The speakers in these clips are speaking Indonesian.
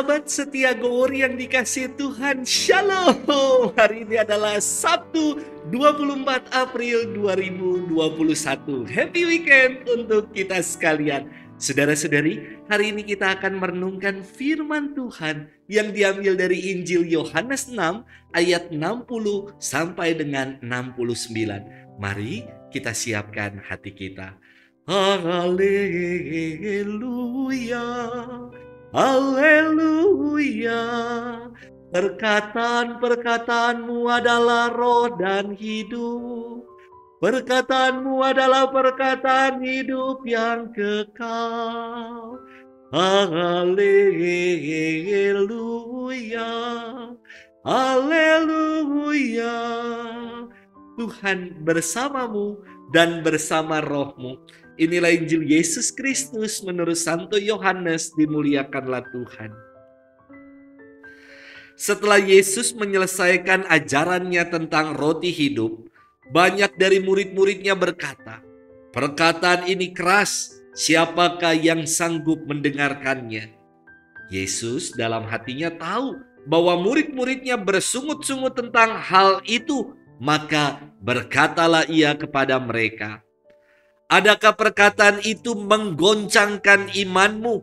Sahabat setia Gowori yang dikasihi Tuhan, Shalom. Hari ini adalah Sabtu 24 April 2021. Happy weekend untuk kita sekalian. Saudara-saudari, hari ini kita akan merenungkan firman Tuhan yang diambil dari Injil Yohanes 6 ayat 60 sampai dengan 69. Mari kita siapkan hati kita. Haleluya. Haleluya, perkataan-perkataanmu adalah roh dan hidup. Perkataanmu adalah perkataan hidup yang kekal. Haleluya, haleluya. Tuhan bersamamu dan bersama rohmu. Inilah Injil Yesus Kristus menurut Santo Yohanes, dimuliakanlah Tuhan. Setelah Yesus menyelesaikan ajarannya tentang roti hidup, banyak dari murid-muridnya berkata, "Perkataan ini keras, siapakah yang sanggup mendengarkannya?" Yesus dalam hatinya tahu bahwa murid-muridnya bersungut-sungut tentang hal itu, maka berkatalah ia kepada mereka, "Adakah perkataan itu menggoncangkan imanmu?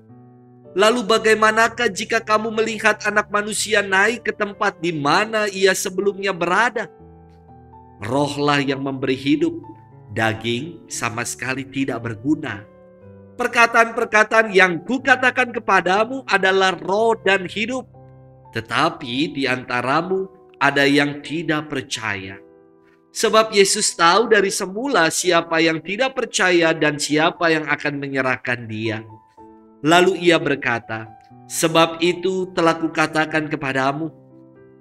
Lalu bagaimanakah jika kamu melihat Anak Manusia naik ke tempat di mana ia sebelumnya berada? Rohlah yang memberi hidup, daging sama sekali tidak berguna. Perkataan-perkataan yang kukatakan kepadamu adalah roh dan hidup, tetapi di antaramu ada yang tidak percaya." Sebab Yesus tahu dari semula siapa yang tidak percaya dan siapa yang akan menyerahkan dia. Lalu ia berkata, "Sebab itu telah kukatakan kepadamu,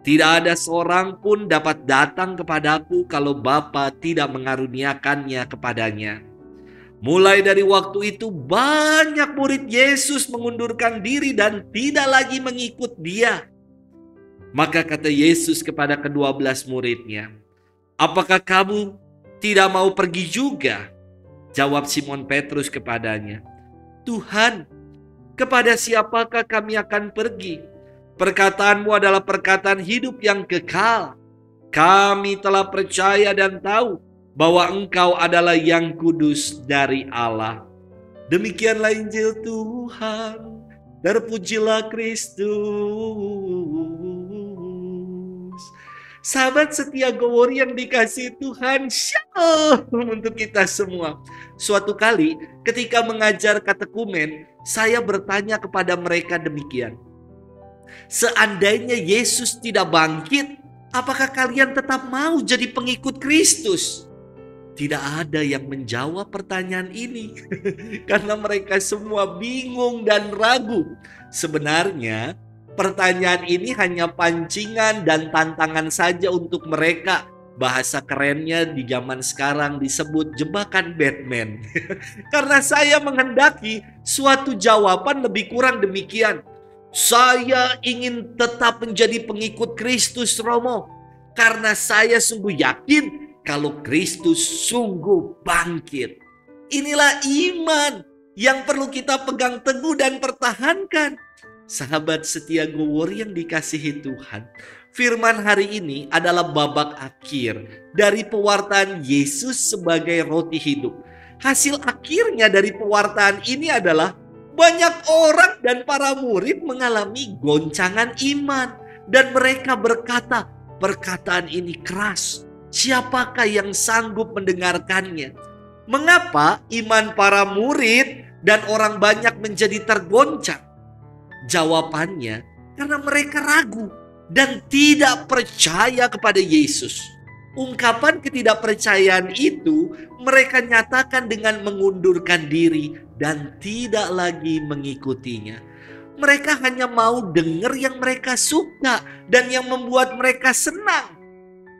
tidak ada seorang pun dapat datang kepadaku kalau Bapa tidak mengaruniakannya kepadanya." Mulai dari waktu itu banyak murid Yesus mengundurkan diri dan tidak lagi mengikut dia. Maka kata Yesus kepada ke-12 muridnya, "Apakah kamu tidak mau pergi juga?" Jawab Simon Petrus kepadanya, "Tuhan, kepada siapakah kami akan pergi? Perkataanmu adalah perkataan hidup yang kekal. Kami telah percaya dan tahu bahwa Engkau adalah yang kudus dari Allah." Demikianlah Injil Tuhan. Terpujilah Kristus. Sahabat setia Gowori yang dikasihi Tuhan, Shalom untuk kita semua. Suatu kali ketika mengajar katekumen, saya bertanya kepada mereka demikian, "Seandainya Yesus tidak bangkit, apakah kalian tetap mau jadi pengikut Kristus?" Tidak ada yang menjawab pertanyaan ini karena mereka semua bingung dan ragu. Sebenarnya pertanyaan ini hanya pancingan dan tantangan saja untuk mereka. Bahasa kerennya di zaman sekarang disebut jebakan Batman. Karena saya menghendaki suatu jawaban lebih kurang demikian. Saya ingin tetap menjadi pengikut Kristus Romo. Karena saya sungguh yakin kalau Kristus sungguh bangkit. Inilah iman yang perlu kita pegang teguh dan pertahankan. Sahabat setia Gowori yang dikasihi Tuhan, firman hari ini adalah babak akhir dari pewartaan Yesus sebagai roti hidup. Hasil akhirnya dari pewartaan ini adalah banyak orang dan para murid mengalami goncangan iman. Dan mereka berkata, "Perkataan ini keras. Siapakah yang sanggup mendengarkannya?" Mengapa iman para murid dan orang banyak menjadi tergoncang? Jawabannya, karena mereka ragu dan tidak percaya kepada Yesus. Ungkapan ketidakpercayaan itu mereka nyatakan dengan mengundurkan diri dan tidak lagi mengikutinya. Mereka hanya mau dengar yang mereka suka dan yang membuat mereka senang.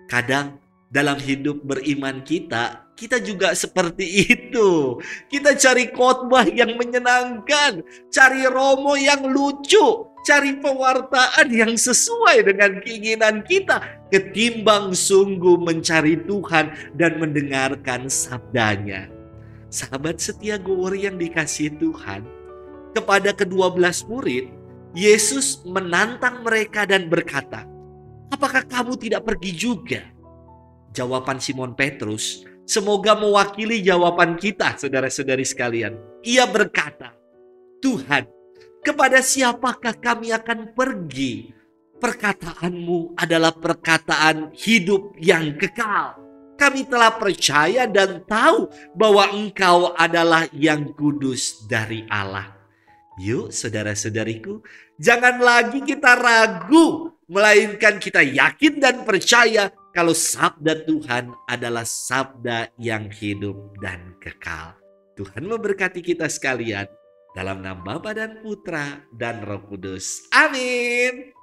Kadang dalam hidup beriman kita juga seperti itu. Kita cari khotbah yang menyenangkan, cari romo yang lucu, cari pewartaan yang sesuai dengan keinginan kita, ketimbang sungguh mencari Tuhan dan mendengarkan sabdanya. Sahabat setia Gowori yang dikasihi Tuhan, kepada ke-12 murid, Yesus menantang mereka dan berkata, "Apakah kamu tidak pergi juga?" Jawaban Simon Petrus semoga mewakili jawaban kita, saudara-saudari sekalian. Ia berkata, "Tuhan, kepada siapakah kami akan pergi? Perkataanmu adalah perkataan hidup yang kekal. Kami telah percaya dan tahu bahwa Engkau adalah yang kudus dari Allah." Yuk saudara-saudariku, jangan lagi kita ragu, melainkan kita yakin dan percaya kalau sabda Tuhan adalah sabda yang hidup dan kekal. Tuhan memberkati kita sekalian dalam nama Bapa dan Putra dan Roh Kudus. Amin.